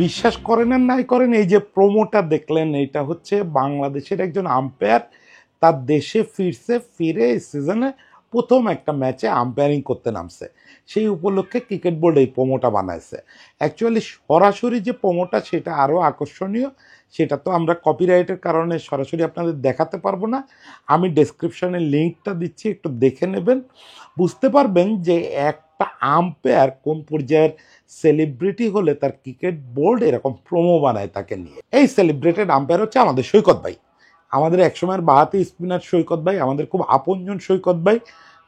বিশ্বাস করেন আর নাই করেন, এই যে প্রোমোটা দেখলেন, এটা হচ্ছে বাংলাদেশের একজন আম্পায়ার তার দেশে ফিরছে, ফিরে এই সিজনে প্রথম একটা ম্যাচে আম্পায়ারিং করতে নামছে। সেই উপলক্ষে ক্রিকেট বোর্ড এই প্রোমোটা বানাইছে। অ্যাকচুয়ালি সরাসরি যে প্রোমোটা সেটা আরও আকর্ষণীয়, সেটা তো আমরা কপিরাইটের কারণে সরাসরি আপনাদের দেখাতে পারবো না। আমি ডেসক্রিপশনে লিঙ্কটা দিচ্ছি, একটু দেখে নেবেন, বুঝতে পারবেন যে একটা আম্পায়ার কোন পর্যায়ের সেলিব্রিটি হলে তার ক্রিকেট বোর্ড এরকম প্রোমো বানায় তাকে নিয়ে। এই সেলিব্রেটেড আম্পায়ার হচ্ছে আমাদের সৈকত ভাই, আমাদের একসময়ের বাহাতি স্পিনার সৈকত ভাই, আমাদের খুব আপনজন সৈকত ভাই,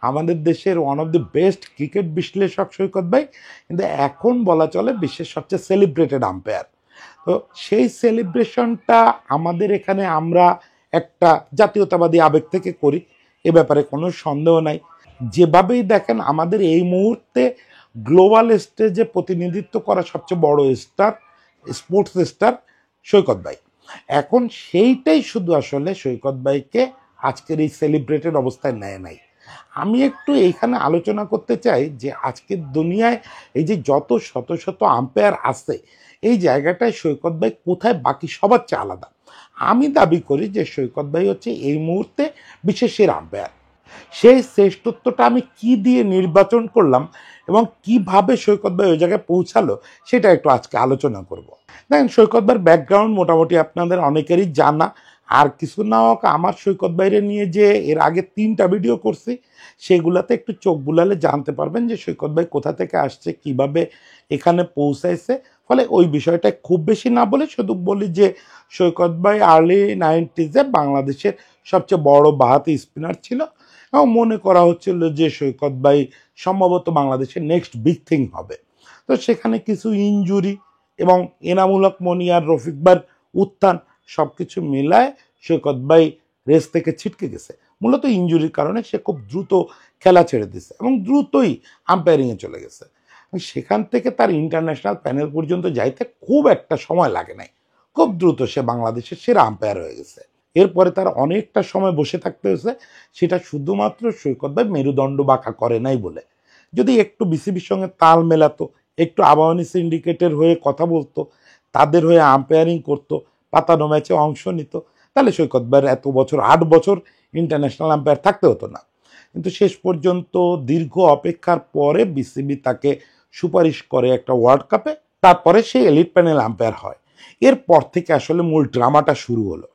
আমাদের দেশের one of the best cricket বিশ্লেষক সৈকত ভাই, কিন্তু এখন বলা চলে বিশ্বের সবচেয়ে সেলিব্রেটেড আম্পায়ার। তো সেই সেলিব্রেশনটা আমাদের এখানে আমরা একটা জাতীয়তাবাদী আবেগ থেকে করি, এ ব্যাপারে কোনো সন্দেহ নাই। যেভাবেই দেখেন আমাদের এই মুহূর্তে গ্লোবাল স্টেজে প্রতিনিধিত্ব করা সবচেয়ে বড় স্টার, স্পোর্টস স্টার সৈকত ভাই। এখন সেইটাই শুধু আসলে সৈকত ভাইকে আজকের এই সেলিব্রেটেড অবস্থায় নেয় নাই। আমি একটু এইখানে আলোচনা করতে চাই যে আজকের দুনিয়ায় এই যে যত শত শত আম্পায়ার আছে, এই জায়গাটায় সৈকত ভাই কোথায় বাকি সবার চেয়ে আলাদা। আমি দাবি করি যে সৈকত ভাই হচ্ছে এই মুহূর্তে বিশেষের আম্পায়ার। সেই শ্রেষ্ঠত্বটা আমি কি দিয়ে নির্বাচন করলাম এবং কিভাবে সৈকত ভাই ওই জায়গায় পৌঁছালো সেটা একটু আজকে আলোচনা করব। দেখেন, সৈকত ভাইয়ের ব্যাকগ্রাউন্ড মোটামুটি আপনাদের অনেকেরই জানা। আর কিছু না হোক, আমার সৈকত ভাইরে নিয়ে যে এর আগে 3টা ভিডিও করছি, সেগুলাতে একটু চোখ বুলালে জানতে পারবেন যে সৈকত ভাই কোথা থেকে আসছে, কিভাবে এখানে পৌঁছাইছে। ফলে ওই বিষয়টা খুব বেশি না বলে শুধু বলি যে সৈকত ভাই আর্লি 90s বাংলাদেশের সবচেয়ে বড় বাহাতি স্পিনার ছিল এবং মনে করা হচ্ছিল যে সৈকত ভাই সম্ভবত বাংলাদেশের নেক্সট বিগ থিং হবে। তো সেখানে কিছু ইনজুরি এবং এনামূলক মনি আর রফিক ভাইয়ের উত্থান সব কিছু মিলায় সৈকত ভাই রেস থেকে ছিটকে গেছে। মূলত ইনজুরির কারণে সে খুব দ্রুত খেলা ছেড়ে দিছে এবং দ্রুতই আম্পায়ারিংয়ে চলে গেছে। সেখান থেকে তার ইন্টারন্যাশনাল প্যানেল পর্যন্ত যাইতে খুব একটা সময় লাগে নাই, খুব দ্রুত সে বাংলাদেশের সেরা আম্পায়ার হয়ে গেছে। এরপরে তার অনেকটা সময় বসে থাকতে হয়েছে, সেটা শুধুমাত্র সৈকত ভাই মেরুদণ্ড বাঁকা করে নাই বলে। যদি একটু বিসিবির সঙ্গে তাল মেলাতো, একটু আবাহনী সিন্ডিকেটের হয়ে কথা বলতো, তাদের হয়ে আম্পায়ারিং করতো, পাতানো ম্যাচে অংশ নিত, তাহলে সৈকত ভাইয়ের এত বছর 8 বছর ইন্টারন্যাশনাল আম্পায়ার থাকতে হতো না। কিন্তু শেষ পর্যন্ত দীর্ঘ অপেক্ষার পরে বিসিবি তাকে সুপারিশ করে একটা ওয়ার্ল্ড কাপে, তারপরে সে এলিট প্যানেল আম্পায়ার হয়। এরপর থেকে আসলে মূল ড্রামাটা শুরু হলো।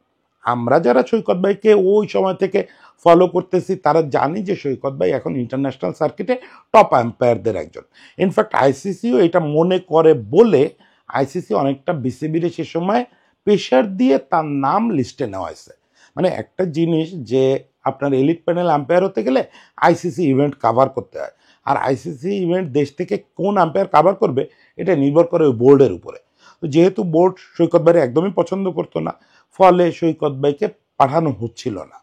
আমরা যারা সৈকত ভাইকে ওই সময় থেকে ফলো করতেছি তারা জানি যে সৈকত ভাই এখন ইন্টারন্যাশনাল সার্কিটে টপ আম্পায়ারদের একজন। ইনফ্যাক্ট আইসিসিও এটা মনে করে বলে আইসিসি অনেকটা বিসিবির সে সময় প্রেশার দিয়ে তার নাম লিস্টে নেওয়া হয়েছে। মানে একটা জিনিস যে আপনার এলিট প্যানেল আম্পায়ার হতে গেলে আইসিসি ইভেন্ট কাভার করতে হয়, আর আইসিসি ইভেন্ট দেশ থেকে কোন আম্পায়ার কাভার করবে এটা নির্ভর করে ওই বোর্ডের উপরে। তো যেহেতু বোর্ড সৈকত ভাই একদমই পছন্দ করতো না, ফলে সৈকত ভাইকে পাঠানো হচ্ছিল না।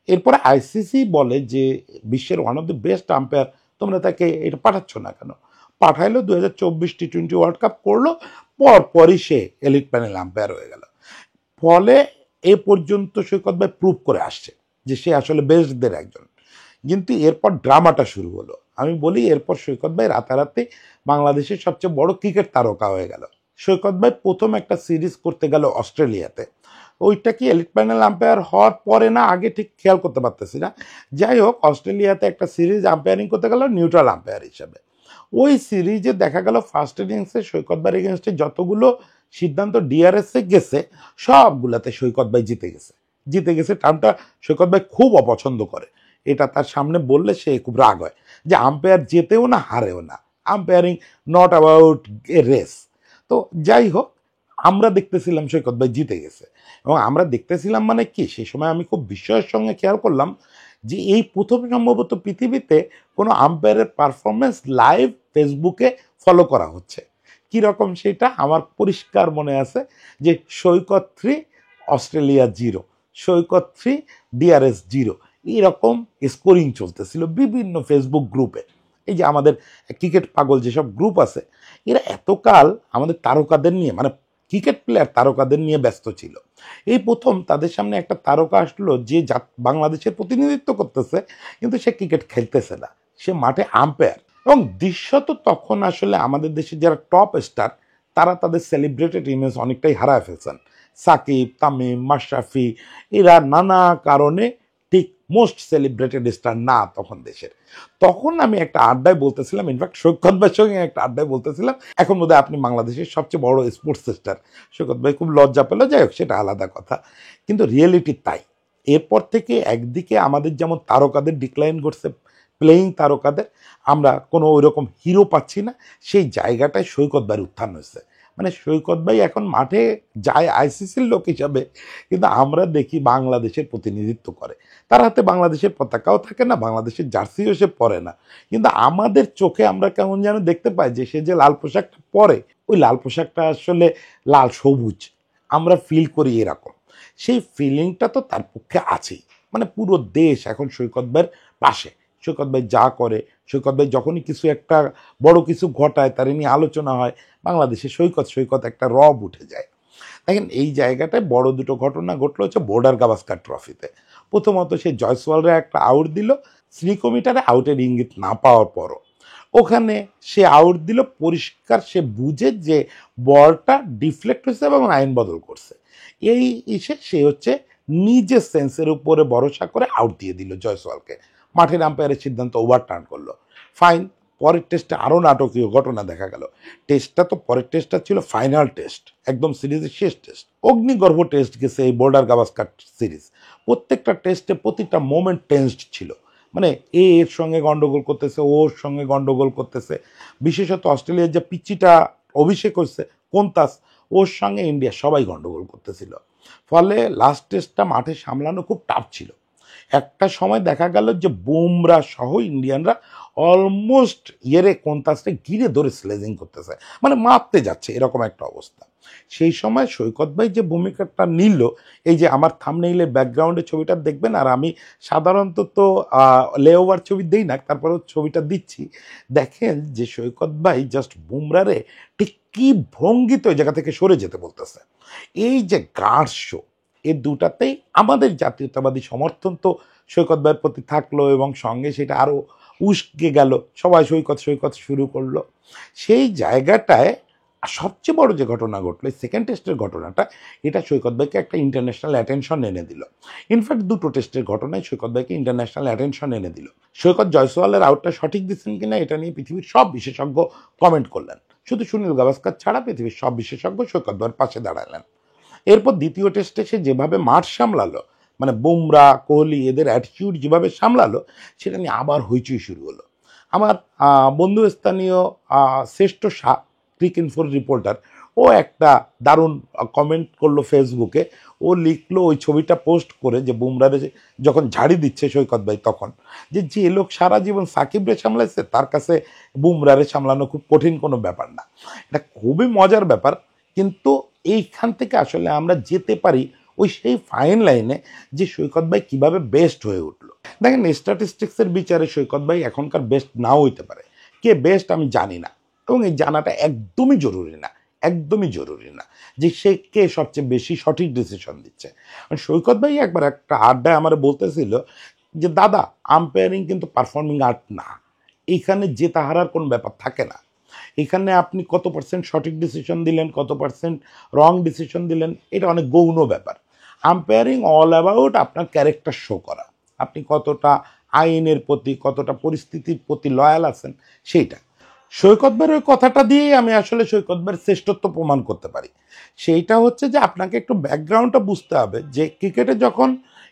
এরপরে আইসিসি বলে যে বিশ্বের one of the best umpire, তোমরা তাকে এটা পাঠাচ্ছ না কেন? পাঠাইলো, 2024 টি-20 ওয়ার্ল্ড কাপ করলো, পরপরই সে এলিট প্যানেল আম্পায়ার হয়ে গেল। ফলে এ পর্যন্ত সৈকত ভাই প্রুভ করে আসছে যে সে আসলে বেস্টদের একজন। কিন্তু এরপর ড্রামাটা শুরু হলো। আমি বলি, এরপর সৈকত ভাই রাতারাতি বাংলাদেশের সবচেয়ে বড় ক্রিকেট তারকা হয়ে গেল। সৈকত ভাই প্রথম একটা সিরিজ করতে গেল অস্ট্রেলিয়াতে। ওইটা কি এলিট প্যানেল আম্পায়ার হওয়ার পরে না আগে ঠিক খেয়াল করতে পারতেছি না। যাই হোক, অস্ট্রেলিয়াতে একটা সিরিজ আম্পায়ারিং করতে গেল নিউট্রাল আম্পায়ার হিসাবে। ওই সিরিজে দেখা গেল ফার্স্ট ইনিংসে সৈকত ভাইয়ের এগেনস্টে যতগুলো সিদ্ধান্ত ডিআরএসে গেছে সবগুলাতে সৈকত ভাই জিতে গেছে টার্মটা সৈকত ভাই খুব অপছন্দ করে। এটা তার সামনে বললে সে খুব রাগ হয় যে আম্পায়ার জেতেও না হারেও না, umpiring not about a race. তো যাই হোক, আমরা দেখতেছিলাম সৈকত ভাই জিতে গেছে এবং আমরা দেখতেছিলাম মানে কি, সেই সময় আমি খুব বিস্ময়ের সঙ্গে খেয়াল করলাম যে এই প্রথম সম্ভবত পৃথিবীতে কোনো আম্পায়ারের পারফরমেন্স লাইভ ফেসবুকে ফলো করা হচ্ছে। কীরকম সেটা আমার পরিষ্কার মনে আছে যে সৈকত 3 অস্ট্রেলিয়া 0, সৈকত 3 ডিআরএস 0, এরকম স্কোরিং চলতেছিল বিভিন্ন ফেসবুক গ্রুপে। এই যে আমাদের ক্রিকেট পাগল যেসব গ্রুপ আছে, এরা এতকাল আমাদের তারকাদের নিয়ে, মানে ক্রিকেট প্লেয়ার তারকাদের নিয়ে ব্যস্ত ছিল। এই প্রথম তাদের সামনে একটা তারকা আসলো যে বাংলাদেশের প্রতিনিধিত্ব করতেছে, কিন্তু সে ক্রিকেট খেলতেছে না, সে মাঠে আম্পায়ার। এবং দৃশ্যত তখন আসলে আমাদের দেশে যারা টপ স্টার তারা তাদের সেলিব্রেটেড ইমেজ অনেকটাই হারায় ফেলছেন। সাকিব, তামিম, মাশরাফি এরা নানা কারণে ঠিক মোস্ট সেলিব্রেটেড স্টার না তখন দেশের। তখন আমি একটা আড্ডায় বলতেছিলাম, ইনফ্যাক্ট সৈকত ভাইয়ের সঙ্গে একটা আড্ডায় বলতেছিলাম, এখন বোধহয় আপনি বাংলাদেশের সবচেয়ে বড় স্পোর্টস স্টার। সৈকত ভাই খুব লজ্জা পেল, যাই হোক সেটা আলাদা কথা, কিন্তু রিয়েলিটি তাই। এরপর থেকে একদিকে আমাদের যেমন তারকাদের ডিক্লাইন করছে, প্লেয়িং তারকাদের, আমরা কোনো ওই রকম হিরো পাচ্ছি না, সেই জায়গাটায় সৈকত ভাইয়ের উত্থান হয়েছে। মানে সৈকত ভাই এখন মাঠে যায় আইসিসির লোক হিসাবে, কিন্তু আমরা দেখি বাংলাদেশের প্রতিনিধিত্ব করে। তার হাতে বাংলাদেশের পতাকাও থাকে না, বাংলাদেশের জার্সিও সে পরে না, কিন্তু আমাদের চোখে আমরা কেমন যেন দেখতে পাই যে সে যে লাল পোশাকটা পরে, ওই লাল পোশাকটা আসলে লাল সবুজ, আমরা ফিল করি এরকম। সেই ফিলিংটা তো তার পক্ষে আছেই। মানে পুরো দেশ এখন সৈকত ভাইয়ের পাশে। সৈকত ভাই যা করে, সৈকত ভাই যখনই কিছু একটা বড় কিছু ঘটায়, তার নিয়ে আলোচনা হয়, বাংলাদেশে সৈকত সৈকত একটা রব উঠে যায়। দেখেন এই জায়গাটায় বড় দুটো ঘটনা ঘটলো হচ্ছে বর্ডার গাভাস্কার ট্রফিতে। প্রথমত সে জয়সওয়ালরা একটা আউট দিল, শ্রীকমিটারে আউটের ইঙ্গিত না পাওয়ার পরও ওখানে সে আউট দিল, পরিষ্কার সে বুঝে যে বলটা ডিফ্লেক্ট হয়েছে এবং আইন বদল করছে। এই সে হচ্ছে নিজের সেন্সের উপরে ভরসা করে আউট দিয়ে দিল জয়সওয়ালকে। মাঠের আম্পায়ারের সিদ্ধান্ত ওভারটার্ন করলো, ফাইন। পরের টেস্টে আরও নাটকীয় ঘটনা দেখা গেল। টেস্টটা তো পরের টেস্টটা ছিল ফাইনাল টেস্ট, একদম সিরিজের শেষ টেস্ট, অগ্নিগর্ভ টেস্ট গেছে এই বর্ডার গাভাস্কার সিরিজ। প্রত্যেকটা টেস্টে প্রতিটা মোমেন্ট টেন্সড ছিল। মানে এর সঙ্গে গন্ডগোল করতেছে, ওর সঙ্গে গন্ডগোল করতেছে। বিশেষত অস্ট্রেলিয়ার যে পিচিটা অভিষেক হচ্ছে কোন্তাস, ওর সঙ্গে ইন্ডিয়া সবাই গন্ডগোল করতেছিল। ফলে লাস্ট টেস্টটা মাঠে সামলানো খুব টাফ ছিল। একটা সময় দেখা গেল যে বুমরা সহ ইন্ডিয়ানরা অলমোস্ট কোন্তাসকে ঘিরে ধরে স্লেজিং করতেছে, মানে মারতে যাচ্ছে, এরকম একটা অবস্থা। সেই সময় সৈকত ভাই যে ভূমিকাটা নিল, এই যে আমার থাম্বনেইলের ব্যাকগ্রাউন্ডে ছবিটা দেখবেন, আর আমি সাধারণত তো লেওভার ছবি দেই না, তারপরেও ছবিটা দিচ্ছি, দেখেন যে সৈকত ভাই জাস্ট বুমরারে ঠিক কী ভঙ্গিতে ওই জায়গা থেকে সরে যেতে বলতেছে। এই যে গার্ড শো, এ দুটাতেই আমাদের জাতীয়তাবাদী সমর্থন তো সৈকত ভাইয়ের প্রতি থাকলো, এবং সঙ্গে সেটা আরও উস্কে গেল, সবাই সৈকত সৈকত শুরু করলো। সেই জায়গাটায় সবচেয়ে বড় যে ঘটনা ঘটলো সেকেন্ড টেস্টের ঘটনাটা, এটা সৈকত ভাইকে একটা ইন্টারন্যাশনাল অ্যাটেনশন এনে দিল। ইনফ্যাক্ট দুটো টেস্টের ঘটনায় সৈকত ভাইকে ইন্টারন্যাশনাল অ্যাটেনশন এনে দিল। সৈকত জয়সওয়ালের আউটটা সঠিক দিচ্ছেন কিনা এটা নিয়ে পৃথিবীর সব বিশেষজ্ঞ কমেন্ট করলেন, শুধু সুনীল গাভাস্কার ছাড়া পৃথিবীর সব বিশেষজ্ঞ সৈকত ভাইয়ের পাশে দাঁড়ালেন। এরপর দ্বিতীয় টেস্টে সে যেভাবে মাঠ সামলালো, মানে বুমরা, কোহলি এদের অ্যাটিটিউড যেভাবে সামলালো, সেটা নিয়ে আবার হইচই শুরু হলো। আমার বন্ধু স্থানীয় শ্রেষ্ঠ শাহ, ক্রিক-ইনফোর রিপোর্টার, ও একটা দারুণ কমেন্ট করলো ফেসবুকে। ও লিখলো ওই ছবিটা পোস্ট করে যে বুমরারে যখন ঝাড়ি দিচ্ছে সৈকত ভাই, তখন যে লোক সারা জীবন সাকিবরে সামলাইছে, তার কাছে বুমরারে সামলানো খুব কঠিন কোনো ব্যাপার না। এটা খুবই মজার ব্যাপার, কিন্তু এইখান থেকে আসলে আমরা যেতে পারি ওই সেই ফাইন লাইনে যে সৈকত ভাই কীভাবে বেস্ট হয়ে উঠলো। দেখেন স্ট্যাটিস্টিক্সের বিচারে সৈকত ভাই এখনকার বেস্ট নাও হইতে পারে, কে বেস্ট আমি জানি না, এবং এই জানাটা একদমই জরুরি না, একদমই জরুরি না যে সে কে সবচেয়ে বেশি সঠিক ডিসিশন দিচ্ছে। সৈকত ভাই একবার একটা আড্ডায় আমার বলতেছিল যে দাদা, আম্পায়ারিং কিন্তু পারফর্মিং আর্ট না, এইখানে জেতা হারার কোনো ব্যাপার থাকে না। এখানে আপনি কত পার্সেন্ট সঠিক ডিসিশন দিলেন, কত পার্সেন্ট রং ডিসিশন দিলেন, এটা অনেক গৌণ ব্যাপার। আম্পায়ারিং অল অ্যাবাউট আপনার ক্যারেক্টার শো করা, আপনি কতটা আইনের প্রতি, কতটা পরিস্থিতির প্রতি লয়াল আছেন, সেইটা। সৈকত ভাইয়ের ওই কথাটা দিয়েই আমি আসলে সৈকত ভাইয়ের শ্রেষ্ঠত্ব প্রমাণ করতে পারি। সেইটা হচ্ছে যে আপনাকে একটু ব্যাকগ্রাউন্ডটা বুঝতে হবে, যে ক্রিকেটে যখন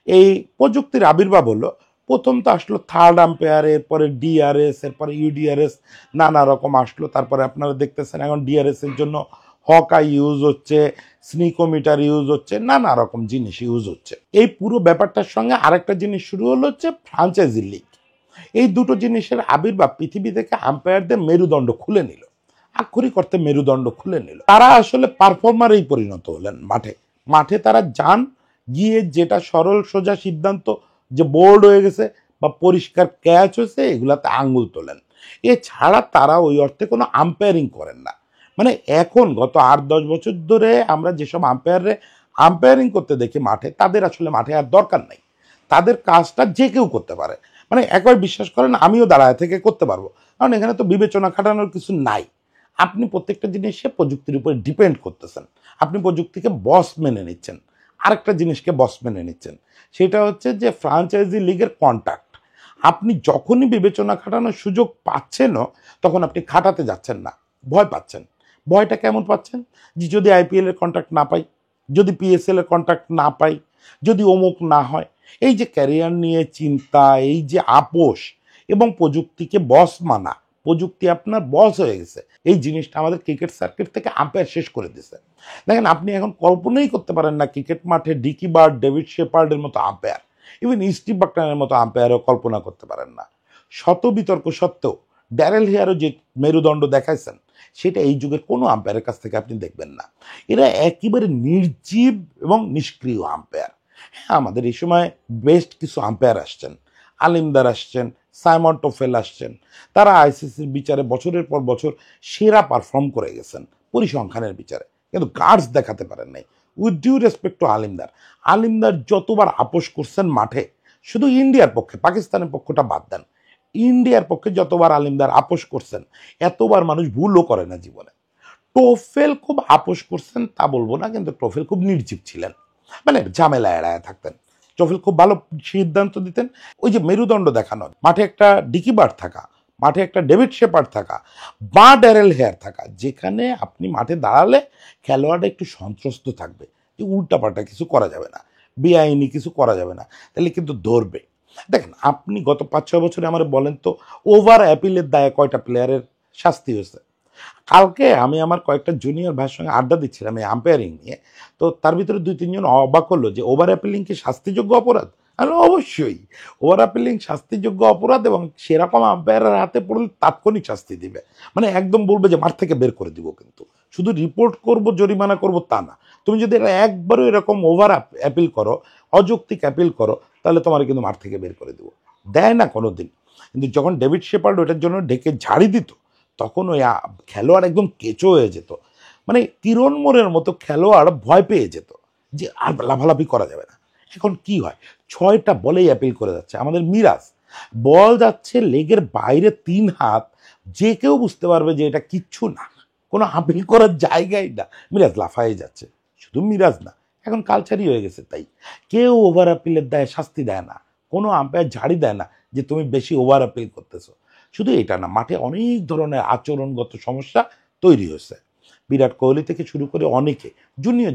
এই প্রযুক্তির আবির্ভাব হলো, প্রথম তো আসলো থার্ড আম্পায়ার, এরপরে ডিআরএস, এরপরে ইউডিআরএস, নানা রকম আসলো। তারপরে আপনারা দেখতেছেন এখন ডিআরএস এর জন্য হকাই ইউজ হচ্ছে, স্নিকোমিটার ইউজ হচ্ছে, নানা রকম জিনিস ইউজ হচ্ছে। এই পুরো ব্যাপারটার সঙ্গে আরেকটা জিনিস শুরু হলো হচ্ছে ফ্রাঞ্চাইজি লিগ। এই দুটো জিনিসের আবির্ভাব পৃথিবী থেকে আম্পায়ারদের মেরুদণ্ড খুলে নিল, আক্ষরিক অর্থে মেরুদণ্ড খুলে নিল। তারা আসলে পারফর্মারেই পরিণত হলেন মাঠে। মাঠে তারা যান, গিয়ে যেটা সরল সোজা সিদ্ধান্ত, যে বোর্ড হয়ে গেছে বা পরিষ্কার ক্যাচ হয়েছে, এগুলাতে আঙ্গুল তোলেন। এছাড়া তারা ওই অর্থে কোনো আম্পায়ারিং করেন না। মানে এখন গত 8-10 বছর ধরে আমরা যেসব আম্পায়ারিং করতে দেখি মাঠে, তাদের আসলে মাঠে আর দরকার নাই, তাদের কাজটা যে কেউ করতে পারে। মানে একবার বিশ্বাস করেন আমিও দাঁড়ায় থেকে করতে পারবো, কারণ এখানে তো বিবেচনা খাটানোর কিছু নাই। আপনি প্রত্যেকটা জিনিসে প্রযুক্তির উপর ডিপেন্ড করতেছেন, আপনি প্রযুক্তিকে বস মেনে নিচ্ছেন। আরেকটা জিনিসকে বস মেনে নিচ্ছেন, সেটা হচ্ছে যে ফ্রাঞ্চাইজি লিগের কন্ট্যাক্ট। আপনি যখনই বিবেচনা খাটানোর সুযোগ পাচ্ছেনও, তখন আপনি খাটাতে যাচ্ছেন না, ভয় পাচ্ছেন। ভয়টা কেমন পাচ্ছেন? যে যদি আইপিএল এর কন্ট্রাক্ট না পাই, যদি পিএসএল এর কন্ট্রাক্ট না পাই, যদি অমুক না হয়। এই যে ক্যারিয়ার নিয়ে চিন্তা, এই যে আপোষ এবং প্রযুক্তিকে বস মানা, প্রযুক্তি আপনার বস হয়ে গেছে, এই জিনিসটা আমাদের ক্রিকেট সার্কিট থেকে আম্পায়ার শেষ করে দিছে। দেখেন, আপনি এখন কল্পনাই করতে পারেন না ক্রিকেট মাঠে ডিকি বার্ড, ডেভিড শেপার্ডের মতো আম্পায়ার, ইভেন স্টিভ বাকনারের মতো আম্পায়ারও কল্পনা করতে পারেন না। শত বিতর্ক সত্ত্বেও ড্যারেল হেয়ারও যে মেরুদণ্ড দেখাইছেন, সেটা এই যুগের কোনো আম্পায়ারের কাছ থেকে আপনি দেখবেন না। এরা একেবারে নির্জীব এবং নিষ্ক্রিয় আম্পায়ার। হ্যাঁ, আমাদের এই সময় বেস্ট কিছু আম্পায়ার আসছেন, আলিমদার আসছেন, সাইমন টোফেল আসছেন, তারা আইসিসির বিচারে বছরের পর বছর সেরা পারফর্ম করে গেছেন পরিসংখ্যানের বিচারে, কিন্তু গার্ডস দেখাতে পারেন নাই। With due respect to Aleem Dar, Aleem Dar যতবার আপোষ করছেন মাঠে, শুধু ইন্ডিয়ার পক্ষে, পাকিস্তানের পক্ষটা বাদ দেন, ইন্ডিয়ার পক্ষে যতবার আলিমদার আপোষ করছেন, এতবার মানুষ ভুলও করে না জীবনে। টোফেল খুব আপোষ করছেন তা বলবো না, কিন্তু টোফেল খুব নির্জীব ছিলেন, মানে ঝামেলা এড়ায় থাকতেন। টোফেল খুব ভালো সিদ্ধান্ত দিতেন। ওই যে মেরুদণ্ড দেখানো, মাঠে একটা ডিকি বার্ড থাকা, মাঠে একটা ডেভিড শেপার্ড থাকা, বা ড্যারেল হেয়ার থাকা, যেখানে আপনি মাঠে দাঁড়ালে খেলোয়াড়টা একটু সন্ত্রস্ত থাকবে যে উল্টাপাল্টা কিছু করা যাবে না, বেআইনি কিছু করা যাবে না, তাহলে কিন্তু ধরবে। দেখেন, আপনি গত 5-6 বছরে আমার বলেন তো, ওভার অ্যাপিলের দায়ে কয়টা প্লেয়ারের শাস্তি হয়েছে? কালকে আমি আমার কয়েকটা জুনিয়র ভাইয়ের সঙ্গে আড্ডা দিচ্ছিলাম এই আম্পায়ারিং নিয়ে, তো তার ভিতরে 2-3 জন অবাক হলো যে ওভার অ্যাপিলিং কি শাস্তিযোগ্য অপরাধ? আর অবশ্যই ওভার অ্যাপিলিং শাস্তিযোগ্য অপরাধ, এবং সেরকম আম্পায়ারের হাতে পড়লে তাৎক্ষণিক শাস্তি দিবে, মানে একদম বলবে যে মাঠ থেকে বের করে দিব। কিন্তু শুধু রিপোর্ট করব, জরিমানা করব তা না, তুমি যদি একবারও এরকম ওভার অ্যাপিল করো, অযৌক্তিক অ্যাপিল করো, তাহলে তোমার কিন্তু মাঠ থেকে বের করে দিব। দেয় না কোনো দিন। কিন্তু যখন ডেভিড শেপার্ড ওটার জন্য ডেকে ঝাড়ি দিত, তখন ওই খেলোয়াড় একদম কেঁচো হয়ে যেত, মানে কিরণ মোড়ের মতো খেলোয়াড় ভয় পেয়ে যেত যে আর লাফালাফি করা যাবে না। এখন কি হয়, 6টা বলেই অ্যাপিল করে যাচ্ছে আমাদের মিরাজ, বল যাচ্ছে লেগের বাইরে 3 হাত, যে কেউ বুঝতে পারবে যে এটা কিচ্ছু না, কোনো আপিল করার জায়গাই না, মিরাজ লাফাই যাচ্ছে। শুধু মিরাজ না, এখন কালচারই হয়ে গেছে তাই। কেউ ওভার আপিলের দায়ে শাস্তি দেয় না, কোনো আম্পায়ার ঝাড়ি দেয় না যে তুমি বেশি ওভার আপিল করতেছো। শুধু এটা না, মাঠে অনেক ধরনের আচরণগত সমস্যা তৈরি হয়েছে। বিরাট কোহলি থেকে শুরু করে অনেকে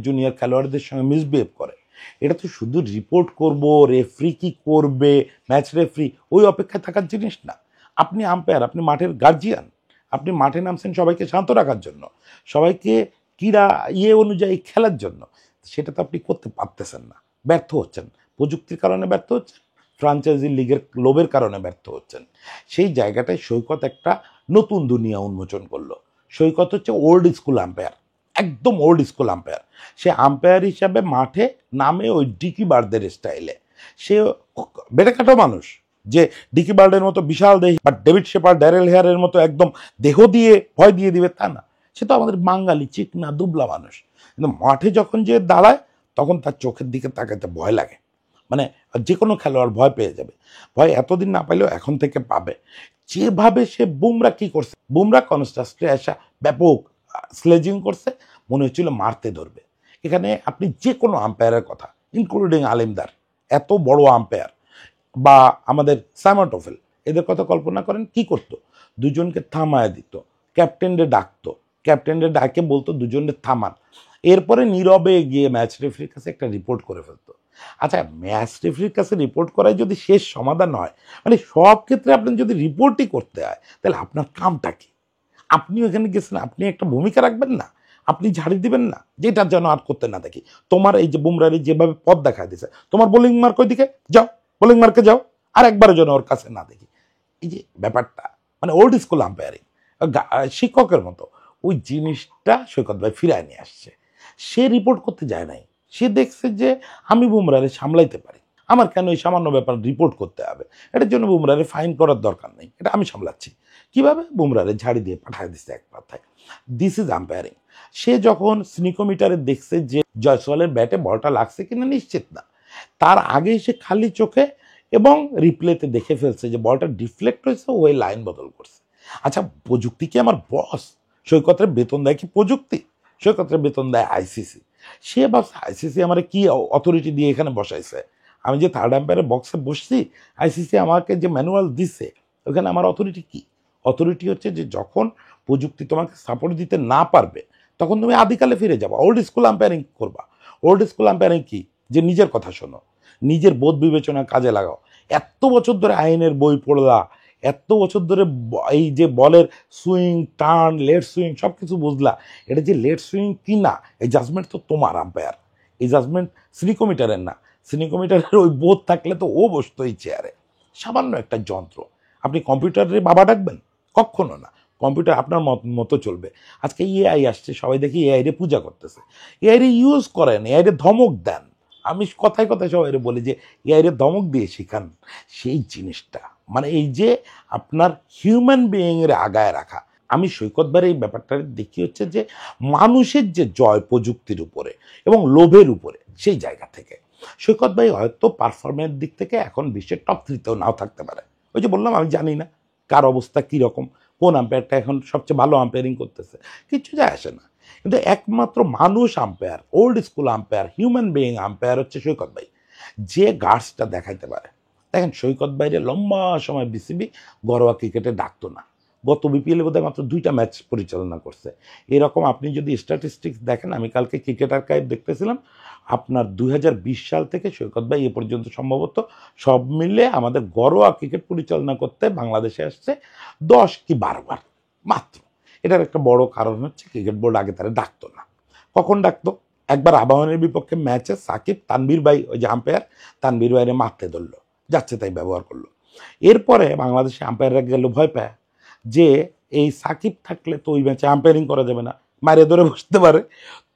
জুনিয়র খেলোয়াড়দের সঙ্গে মিসবিহেভ করে। এটা তো শুধু রিপোর্ট করব, রেফরি কি করবে, ম্যাচ রেফরি, ওই অপেক্ষায় থাকার জিনিস না। আপনি আম্পায়ার, আপনি মাঠের গার্জিয়ান, আপনি মাঠে নামছেন সবাইকে শান্ত রাখার জন্য, সবাইকে ক্রীড়া অনুযায়ী খেলার জন্য। সেটা তো আপনি করতে পারতেছেন না, ব্যর্থ হচ্ছেন। প্রযুক্তির কারণে ব্যর্থ হচ্ছেন, ফ্রাঞ্চাইজি লিগের লোভের কারণে ব্যর্থ হচ্ছেন। সেই জায়গাটায় সৈকত একটা নতুন দুনিয়া উন্মোচন করলো। সৈকত হচ্ছে ওল্ড স্কুল আম্পায়ার, একদম ওল্ড স্কুল আম্পায়ার। সে আম্পায়ার হিসাবে মাঠে নামে ওই ডিকি বার্ডের স্টাইলে। সে বেড়েখাটো মানুষ, যে ডিকি বার্ডের মতো বিশাল দেহ বা ডেভিড শেপার্ড, ড্যারেল হেয়ারের মতো একদম দেহ দিয়ে ভয় দিয়ে দিবে তা না। সে তো আমাদের বাঙালি চিকনা দুবলা মানুষ, কিন্তু মাঠে যখন যে দাঁড়ায়, তখন তার চোখের দিকে তাকাতে ভয় লাগে। মানে যে কোনো খেলোয়াড় ভয় পেয়ে যাবে। ভয় এতদিন না পাইলেও এখন থেকে পাবে। যেভাবে সে বুমরা কি করছে, বুমরা কনস্টাস্টে আসা ব্যাপক স্লেজিং করছে, মনে হচ্ছিল মারতে ধরবে। এখানে আপনি যে কোনো আম্পায়ারের কথা, ইনক্লুডিং আলিমদার, এত বড় আম্পায়ার, বা আমাদের সাইমন টোফেল, এদের কথা কল্পনা করেন কি করতো? দুজনকে থামায় দিত, ক্যাপ্টেনরে ডাকতো, ক্যাপ্টেনরে ডাকে বলতো দুজনের থামান, এরপরে নীরবে গিয়ে ম্যাচ রেফারির কাছে একটা রিপোর্ট করে ফেলতো। আচ্ছা, ম্যাচ রেফারির কাছে রিপোর্ট করাই যদি শেষ সমাধান হয়, মানে সব ক্ষেত্রে আপনার যদি রিপোর্টই করতে হয়, তাহলে আপনার কামটা কি? আপনি ওখানে গেছেন, আপনি একটা ভূমিকা রাখবেন না, আপনি ঝাড়ি দিবেন না, যেটা যেন আর করতে না দেখি। তোমার এই যে বুমরারে যেভাবে পথ দেখা দিছে, তোমার বোলিং মার্ক ওইদিকে যাও, বোলিং মার্কে যাও, আর একবারের জন্য ওর কাছে না দেখি। এই যে ব্যাপারটা, মানে ওল্ড স্কুল আম্পায়ারিং, শিক্ষকের মতো, ওই জিনিসটা সৈকত ভাই ফিরায় নিয়ে আসছে। সে রিপোর্ট করতে যায় নাই, সে দেখছে যে আমি বুমরারে সামলাইতে পারি, আমার কেন এই সামান্য ব্যাপার রিপোর্ট করতে হবে, এটার জন্য বুমরারে ফাইন করার দরকার নেই, এটা আমি সামলাচ্ছি। কিভাবে? বুমরারে ঝাড়ি দিয়ে পাঠায় দিচ্ছে এক কথায়। This is umpiring. সে যখন স্নিকোমিটারে দেখছে যে জয়সওয়ালের ব্যাটে বলটা লাগছে কিনা নিশ্চিত না, তার আগেই সে খালি চোখে এবং রিপ্লেতে দেখে ফেলছে যে বলটা ডিফ্লেক্ট হয়েছে, ওই লাইন বদল করছে। আচ্ছা, প্রযুক্তি কি আমার বস? সৈকতের বেতন দেয় কি প্রযুক্তি? সৈকতের বেতন দেয় আইসিসি। সে ভাবছে আইসিসি আমার কি অথরিটি দিয়ে এখানে বসাইছে, আমি যে থার্ড আম্পায়ারের বক্সে বসছি, আইসিসি আমাকে যে ম্যানুয়াল দিচ্ছে ওখানে আমার অথরিটি কি? অথরিটি হচ্ছে যে যখন প্রযুক্তি তোমাকে সাপোর্ট দিতে না পারবে তখন তুমি আদিকালে ফিরে যাবা, ওল্ড স্কুল আম্পায়ারিং করবা। ওল্ড স্কুল আম্পায়ারিং কি? যে নিজের কথা শোনো, নিজের বোধ বিবেচনা কাজে লাগাও। এত বছর ধরে আইনের বই পড়লা, এত বছর ধরে এই যে বলের সুইং, টার্ন, লেট সুইং সব কিছু বুঝলা, এটা যে লেট সুইং কি না, এই জাজমেন্ট তো তোমার আম্পায়ার, এই জাজমেন্ট সিনিকোমিটারের না। সিনিকোমিটারের ওই বোধ থাকলে তো ও বসতো এই চেয়ারে। সামান্য একটা যন্ত্র, আপনি কম্পিউটারে বাবা ডাকবেন? কখনো না। কম্পিউটার আপনার মতো চলবে। আজকে এআই আসছে, সবাই দেখি এআই রে পূজা করতেছে। এআই রে ইউজ করেন, এআই রে ধমক দেন। আমি কথায় কথায় সবাই বলি যে এআই রে ধমক দিয়ে শিখান। সেই জিনিসটা মানে এই যে আপনার হিউম্যান বিইংয়ের আগায় রাখা। আমি সৈকতবার এই ব্যাপারটা দেখি হচ্ছে যে মানুষের যে জয় প্রযুক্তির উপরে এবং লোভের উপরে, সেই জায়গা থেকে সৈকত ভাই হয়তো পারফরমেন্সের দিক থেকে এখন বিশ্বের টপ 3-তেও নাও থাকতে পারে। ওই যে বললাম আমি জানি না কার অবস্থা কীরকম, কোন আম্পায়ারটা এখন সবচেয়ে ভালো আম্পায়ারিং করতেছে, কিচ্ছু যায় আসে না। কিন্তু একমাত্র মানুষ umpire, old school umpire, human being umpire হচ্ছে সৈকত ভাই, যে গার্ডসটা দেখাইতে পারে। দেখেন সৈকত ভাইরে লম্বা সময় বিসিবি ঘরোয়া ক্রিকেটে ডাকতো না। গত বিপিএলে বোধহয় মাত্র 2টা ম্যাচ পরিচালনা করছে। এরকম আপনি যদি স্ট্যাটিস্টিক্স দেখেন, আমি কালকে ক্রিকেট আর্কাইভ দেখতেছিলাম, আপনার 2020 সাল থেকে সৈকত ভাই এ পর্যন্ত সম্ভবত সব মিলে আমাদের ঘরোয়া ক্রিকেট পরিচালনা করতে বাংলাদেশে আসছে 10 কি 12 বার মাত্র। এটার একটা বড় কারণ হচ্ছে ক্রিকেট বোর্ড আগে তারা ডাকতো না। কখন ডাকতো? একবার আবাহনের বিপক্ষে ম্যাচে সাকিব, তানভীর ভাই ওই যে আম্পায়ার, তানভীর ভাইয়ের মারতে ধরলো, যাচ্ছে তাই ব্যবহার করলো। এরপরে বাংলাদেশে আম্পায়াররা গেল ভয় পায় যে এই সাকিব থাকলে তো ওই ম্যাচে আম্পায়ারিং করা যাবে না, মারে ধরে বসতে পারে।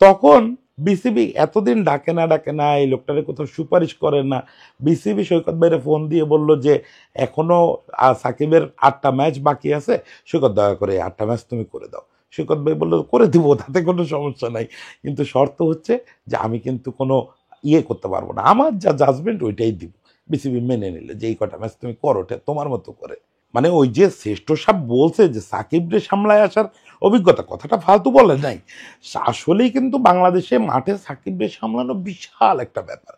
তখন বিসিবি এতদিন ডাকে না এই লোকটারে কোথাও সুপারিশ করে না। বিসিবি সৈকত ভাইরে ফোন দিয়ে বলল যে এখনো সাকিবের 8টা ম্যাচ বাকি আছে, সৈকত দয়া করে 8টা ম্যাচ তুমি করে দাও। সৈকত ভাই বললো করে দিব, তাতে কোনো সমস্যা নাই, কিন্তু শর্ত হচ্ছে যে আমি কিন্তু কোনো ইয়ে করতে পারবো না, আমার যা জাজমেন্ট ওইটাই দিব। বিসিবি মেনে নিলে যে এই কটা ম্যাচ তুমি করো তোমার মতো করে। মানে ওই যে শ্রেষ্ঠ সাহেব বলছে যে সাকিবরে সামলায় আসার অভিজ্ঞতা, কথাটা ফালতু বলে নাই, আসলেই কিন্তু বাংলাদেশে মাঠে সাকিবরে সামলানো বিশাল একটা ব্যাপার।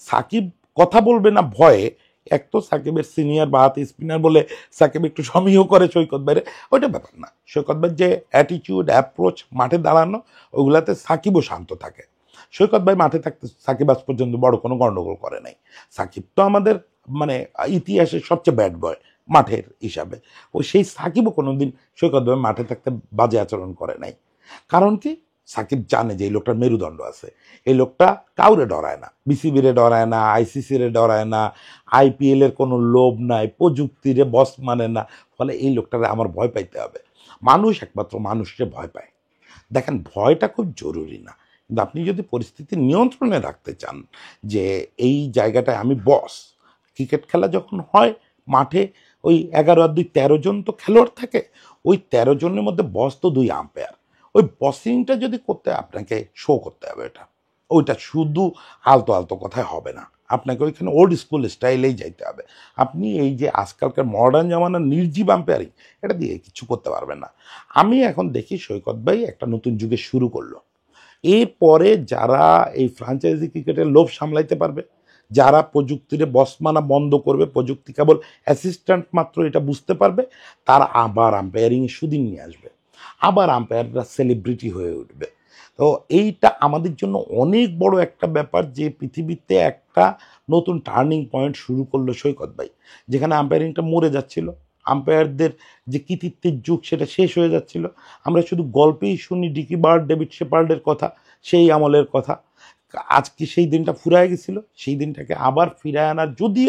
সাকিব কথা বলবে না ভয়ে, এক তো সাকিবের সিনিয়র বা হাতে স্পিনার বলে সাকিব একটু সমীহ করে সৈকত ভাইরে, ওইটা ব্যাপার না। সৈকত ভাইয়ের যে অ্যাটিটিউড, অ্যাপ্রোচ, মাঠে দাঁড়ানো, ওগুলাতে সাকিবও শান্ত থাকে। সৈকত ভাই মাঠে থাকতে সাকিব আজ পর্যন্ত বড় কোনো গন্ডগোল করে নাই। সাকিব তো আমাদের মানে ইতিহাসের সবচেয়ে ব্যাড বয় মাঠের হিসাবে, ওই সেই সাকিবও কোনোদিন সৈকত ভাই মাঠে থাকতে বাজে আচরণ করে নাই। কারণ কি? সাকিব জানে যে এই লোকটার মেরুদণ্ড আছে, এই লোকটা কাউরে ডরায় না, বিসিবিরে ডরায় না, আইসিসিরে ডরায় না, আইপিএলের কোনো লোভ নাই, প্রযুক্তিরে বস মানে না। ফলে এই লোকটারে আমার ভয় পাইতে হবে? মানুষ একমাত্র মানুষকে ভয় পায়। দেখেন ভয়টা খুব জরুরি না, কিন্তু আপনি যদি পরিস্থিতি নিয়ন্ত্রণে রাখতে চান যে এই জায়গাটায় আমি বস, ক্রিকেট খেলা যখন হয় মাঠে ওই 11 আর 2 13 জন তো খেলোয়াড় থাকে, ওই 13 জনের মধ্যে বস তো 2 আম্পায়ার। ওই বসিংটা যদি করতে আপনাকে শো করতে হবে, এটা ওইটা শুধু আলতো আলতো কথায় হবে না, আপনাকে ওইখানে ওল্ড স্কুল স্টাইলেই যাইতে হবে। আপনি এই যে আজকালকার মডার্ন জামানার নির্জীব আম্পায়ারিং, এটা দিয়ে কিছু করতে পারবেন না। আমি এখন দেখি সৈকত ভাই একটা নতুন যুগে শুরু করলো। এরপরে যারা এই ফ্রাঞ্চাইজি ক্রিকেটের লোভ সামলাইতে পারবে, যারা প্রযুক্তির বস মানা বন্ধ করবে, প্রযুক্তি কেবল অ্যাসিস্ট্যান্ট মাত্র এটা বুঝতে পারবে, তারা আবার আম্পায়ারিংয়ে সুদিন নিয়ে আসবে, আবার আম্পায়াররা সেলিব্রিটি হয়ে উঠবে। তো এইটা আমাদের জন্য অনেক বড় একটা ব্যাপার যে পৃথিবীতে একটা নতুন টার্নিং পয়েন্ট শুরু করলো সৈকত ভাই, যেখানে আম্পায়ারিংটা মরে যাচ্ছিল, আম্পায়ারদের যে কৃতিত্বের যুগ সেটা শেষ হয়ে যাচ্ছিল। আমরা শুধু গল্পেই শুনি ডিকি বার্ড, ডেভিড শেপার্ডের কথা, সেই আমলের কথা। আজকে সেই দিনটা ফুরায় গেছিল, সেই দিনটাকে আবার ফিরায় আনার যদি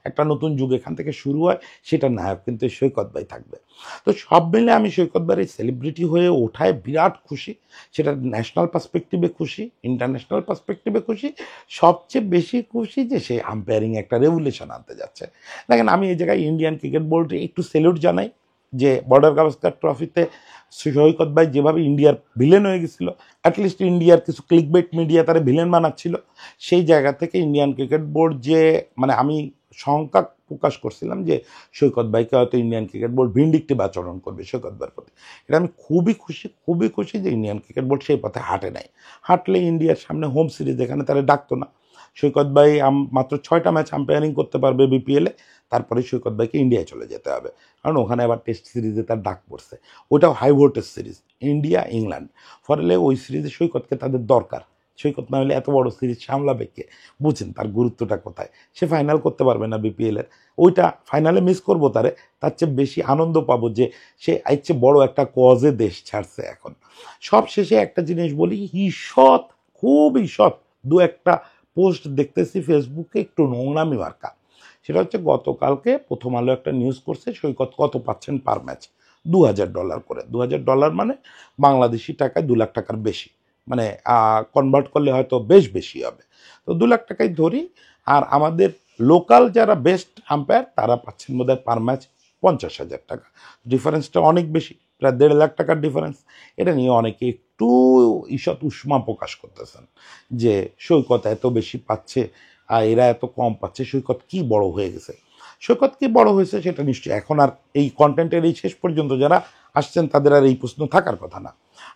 একটা নতুন যুগ এখান থেকে শুরু হয়, সেটা নায়ক কিন্তু সৈকত ভাই থাকবে। তো সব মিলে আমি সৈকত ভাইয়ের সেলিব্রিটি হয়ে ওঠায় বিরাট খুশি। সেটা ন্যাশনাল পার্সপেক্টিভে খুশি, ইন্টারন্যাশনাল পার্সপেক্টিভে খুশি, সবচেয়ে বেশি খুশি যে সে আম্পায়ারিং একটা রেভুলেশন আনতে যাচ্ছে। দেখেন আমি এই জায়গায় ইন্ডিয়ান ক্রিকেট বোর্ডে একটু স্যালুট জানাই যে বর্ডার গাভাস্কার ট্রফিতে সৈকত ভাই যেভাবে ইন্ডিয়ার ভিলেন হয়ে গেছিল, অ্যাটলিস্ট ইন্ডিয়ার কিছু ক্লিকবেট মিডিয়া তারা ভিলেন বানাচ্ছিল, সেই জায়গা থেকে ইন্ডিয়ান ক্রিকেট বোর্ড যে মানে আমি সংখ্যা প্রকাশ করছিলাম যে সৈকত ভাইকে হয়তো ইন্ডিয়ান ক্রিকেট বোর্ড ভিন্ডিকটিভ আচরণ করবে সৈকত ভাইয়ের প্রতি। এটা আমি খুবই খুশি যে ইন্ডিয়ান ক্রিকেট বোর্ড সেই পথে হাঁটে নাই। হাঁটলে ইন্ডিয়ার সামনে হোম সিরিজ এখানে তারা ডাকতো না। সৈকত ভাই মাত্র 6টা ম্যাচ আম্পায়ারিং করতে পারবে বিপিএলে, তারপরে সৈকত ভাইকে ইন্ডিয়ায় চলে যেতে হবে, কারণ ওখানে আবার টেস্ট সিরিজে তার ডাক পড়ছে। ওটাও high voltage series, India England. ফলে ওই সিরিজে সৈকতকে তাদের দরকার। সৈকত না হলে এত বড় সিরিজ সামলাবে কে? বুঝেন তার গুরুত্বটা কোথায়। সে ফাইনাল করতে পারবে না বিপিএলের, ওইটা ফাইনালে মিস করবো তার চেয়ে বেশি আনন্দ পাবো যে সে এর চেয়ে বড় একটা কজে দেশ ছাড়ছে এখন। সব শেষে একটা জিনিস বলি, ঈষৎ, খুব ঈষৎ দু একটা পোস্ট দেখতেছি ফেসবুকে একটু নোংরামি মার্কা। সেটা হচ্ছে গতকালকে প্রথম আলো একটা নিউজ করছে সৈকত কত পাচ্ছেন পার ম্যাচ, $2,000 করে। $2,000 মানে বাংলাদেশি টাকায় 2 লাখ টাকার বেশি, মানে কনভার্ট করলে হয়তো বেশ বেশি হবে। তো 2 লাখ টাকাই ধরি। আর আমাদের লোকাল যারা বেস্ট আম্পায়ার তারা পাচ্ছেন বোধহয় পার ম্যাচ 50,000 টাকা। ডিফারেন্সটা অনেক বেশি, প্রায় 1.5 লাখ টাকার ডিফারেন্স। এটা নিয়ে অনেকে একটু ঈষৎ উষ্মা প্রকাশ করতেছেন যে সৈকত এত বেশি পাচ্ছে আর এরা এত কম পাচ্ছে, সৈকত কি বড় হয়ে গেছে। সৈকত কি বড় হয়েছে সেটা নিশ্চয়ই এখন আর এই কন্টেন্টের এই শেষ পর্যন্ত যারা আসছেন তাদের আর এই প্রশ্ন থাকার কথা না।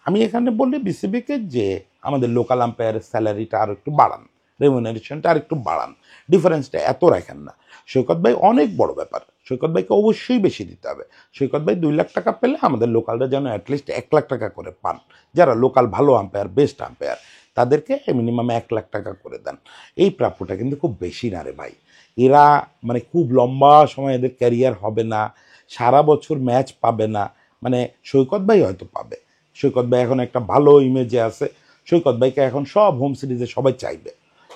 আমি এখানে বলি বিসিবিকে যে আমাদের লোকাল আম্পায়ারের স্যালারিটা আর একটু বাড়ান, রেমুনারেশনটা আর একটু বাড়ান, ডিফারেন্সটা এত রাখেন না। সৈকত ভাই অনেক বড় ব্যাপার, সৈকত ভাইকে অবশ্যই বেশি দিতে হবে। সৈকত ভাই 2 লাখ টাকা পেলে আমাদের লোকালরা যেন অ্যাটলিস্ট 1 লাখ টাকা করে পান। যারা লোকাল ভালো আম্পায়ার, বেস্ট আম্পায়ার, তাদেরকে মিনিমাম 1 লাখ টাকা করে দেন। এই প্রাপ্যটা কিন্তু খুব বেশি না রে ভাই। এরা মানে খুব লম্বা সময় এদের ক্যারিয়ার হবে না, সারা বছর ম্যাচ পাবে না। মানে সৈকত ভাই হয়তো পাবে, সৈকত ভাই এখন একটা ভালো ইমেজে আছে, সৈকত ভাইকে এখন সব হোম সিরিজে সবাই চাইবে,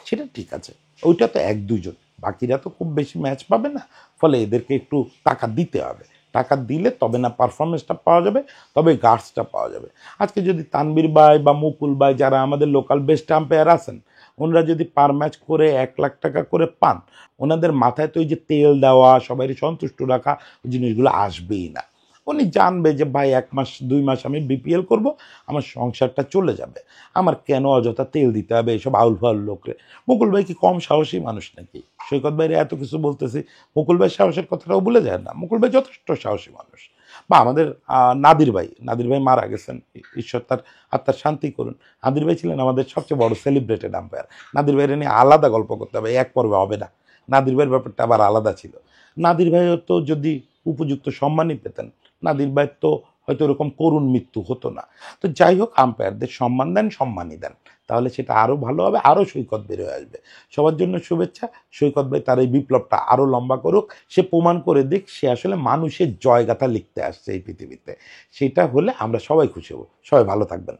সেটা ঠিক আছে। ওইটা তো 1-2 জন, বাকিরা তো খুব বেশি ম্যাচ পাবে না। ফলে এদেরকে একটু টাকা দিতে হবে, টাকা দিলে তবে না পারফরমেন্সটা পাওয়া যাবে, তবে গার্ডসটা পাওয়া যাবে। আজকে যদি তানবীর ভাই বা মুকুল ভাই যারা আমাদের লোকাল বেস্ট আম্পায়ার আছেন, ওনারা যদি পার ম্যাচ করে 1 লাখ টাকা করে পান, ওনাদের মাথায় তো ওই যে তেল দেওয়া, সবাই সন্তুষ্ট রাখা, ওই জিনিসগুলো আসবেই না। উনি জানবে যে ভাই 1 মাস 2 মাস আমি বিপিএল করব, আমার সংসারটা চলে যাবে, আমার কেন অযথা তেল দিতে হবে এইসব আউল ফাউল লোকরে। মুকুল ভাই কি কম সাহসী মানুষ নাকি? সৈকত ভাইরে এত কিছু বলতেছি, মুকুল ভাই সাহসের কথাটাও ভুলে যায় না। মুকুল ভাই যথেষ্ট সাহসী মানুষ। বা আমাদের নাদির ভাই মারা গেছেন, ঈশ্বর তার আত্মার শান্তি করুন। নাদির ভাই ছিলেন আমাদের সবচেয়ে বড় সেলিব্রেটেড আম্পায়ার। নাদির ভাইরে নিয়ে আলাদা গল্প করতে হবে, এক পর্বে হবে না। নাদির ভাইয়ের ব্যাপারটা আবার আলাদা ছিল। নাদির ভাইও তো যদি উপযুক্ত সম্মানই পেতেন, নাদির ভাইয়ের তো হয়তো এরকম করুণ মৃত্যু হতো না। তো যাই হোক, আম্পায়ারদের সম্মান দেন, সম্মানই দেন, তাহলে সেটা আরও ভালো হবে, আরও সৈকত বের হয়ে আসবে। সবার জন্য শুভেচ্ছা। সৈকত ভাই তার এই বিপ্লবটা আরও লম্বা করুক, সে প্রমাণ করে দিক সে আসলে মানুষের জয়গাথা লিখতে আসছে এই পৃথিবীতে। সেটা হলে আমরা সবাই খুশি হব। সবাই ভালো থাকবেন।